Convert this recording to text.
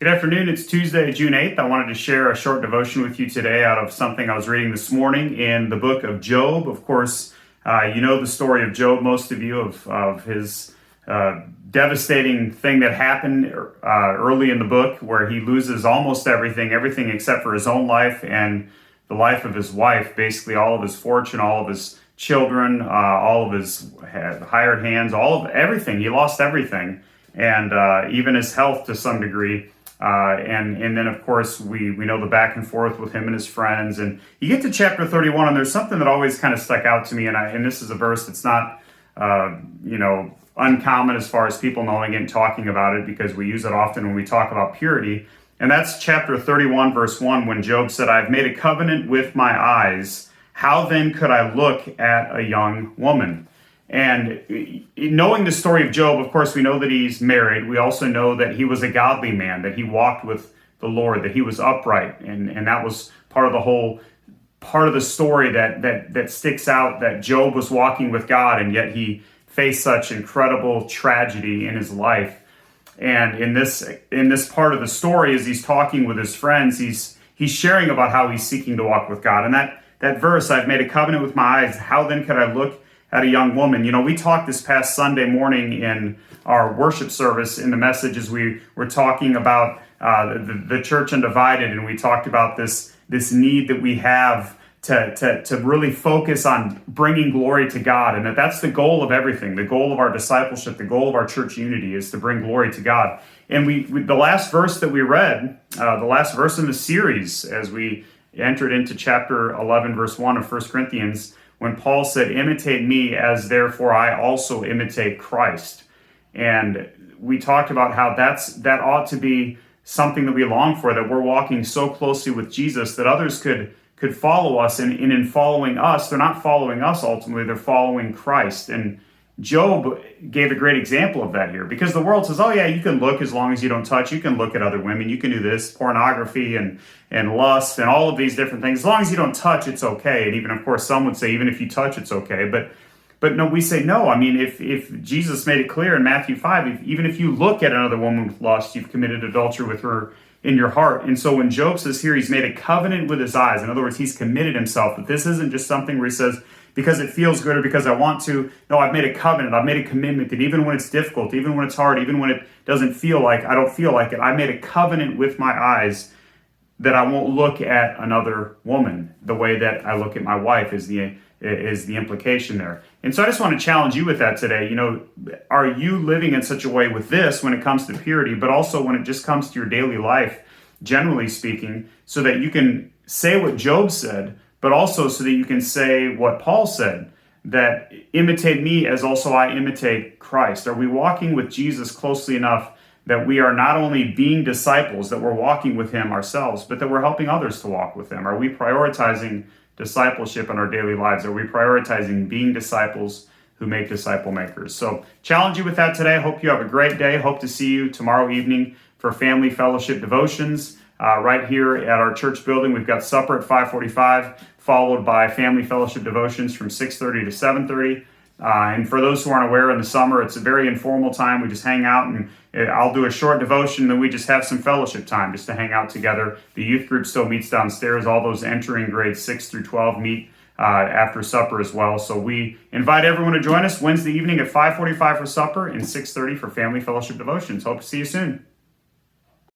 Good afternoon. It's Tuesday, June 8th. I wanted to share a short devotion with you today out of something I was reading this morning in the book of Job. Of course, you know the story of Job, most of you, of his devastating thing that happened early in the book where he loses almost everything except for his own life and the life of his wife, basically all of his fortune, all of his children, all of his hired hands, everything. He lost everything, and even his health to some degree. And then, of course, we know the back and forth with him and his friends. And you get to chapter 31, and there's something that always kind of stuck out to me. And this is a verse that's not, uncommon as far as people knowing it and talking about it, because we use it often when we talk about purity. And that's chapter 31, verse 1, when Job said, "I've made a covenant with my eyes. How then could I look at a young woman?" And knowing the story of Job, of course, we know that he's married. We also know that he was a godly man, that he walked with the Lord, that he was upright. And that was part of the story that sticks out, that Job was walking with God, and yet he faced such incredible tragedy in his life. And in this part of the story, as he's talking with his friends, he's sharing about how he's seeking to walk with God. And that verse, "I've made a covenant with my eyes, how then could I look at a young woman?" You know, we talked this past Sunday morning in our worship service in the messages. We were talking about the church undivided, and we talked about this need that we have to really focus on bringing glory to God, and that's the goal of everything. The goal of our discipleship, the goal of our church unity, is to bring glory to God. And the last verse that we read, the last verse in the series, as we entered into chapter 11, verse 1 of 1 Corinthians, when Paul said, "Imitate me as therefore I also imitate Christ." And we talked about how that ought to be something that we long for, that we're walking so closely with Jesus that others could follow us. And in following us, they're not following us ultimately, they're following Christ. And Job gave a great example of that here, because the world says, oh yeah, you can look as long as you don't touch. You can look at other women. You can do this, pornography and lust and all of these different things. As long as you don't touch, it's okay. And even, of course, some would say, even if you touch, it's okay. But no, we say no. I mean, if Jesus made it clear in Matthew 5, even if you look at another woman with lust, you've committed adultery with her in your heart. And so when Job says here, he's made a covenant with his eyes. In other words, he's committed himself. But this isn't just something where he says, because it feels good or because I want to. No, I've made a covenant. I've made a commitment that even when it's difficult, even when it's hard, even when it doesn't feel like, I don't feel like it, I made a covenant with my eyes that I won't look at another woman the way that I look at my wife, is the implication there. And so I just want to challenge you with that today. You know, are you living in such a way with this when it comes to purity, but also when it just comes to your daily life, generally speaking, so that you can say what Job said, but also so that you can say what Paul said, that imitate me as also I imitate Christ? Are we walking with Jesus closely enough that we are not only being disciples, that we're walking with him ourselves, but that we're helping others to walk with him? Are we prioritizing discipleship in our daily lives? Are we prioritizing being disciples who make disciple makers? So challenge you with that today. I hope you have a great day. Hope to see you tomorrow evening for family fellowship devotions right here at our church building. We've got supper at 5:45, followed by family fellowship devotions from 6:30 to 7:30. And for those who aren't aware, in the summer, it's a very informal time. We just hang out, and I'll do a short devotion, then we just have some fellowship time just to hang out together. The youth group still meets downstairs. All those entering grades 6 through 12 meet after supper as well. So we invite everyone to join us Wednesday evening at 5:45 for supper and 6:30 for family fellowship devotions. Hope to see you soon.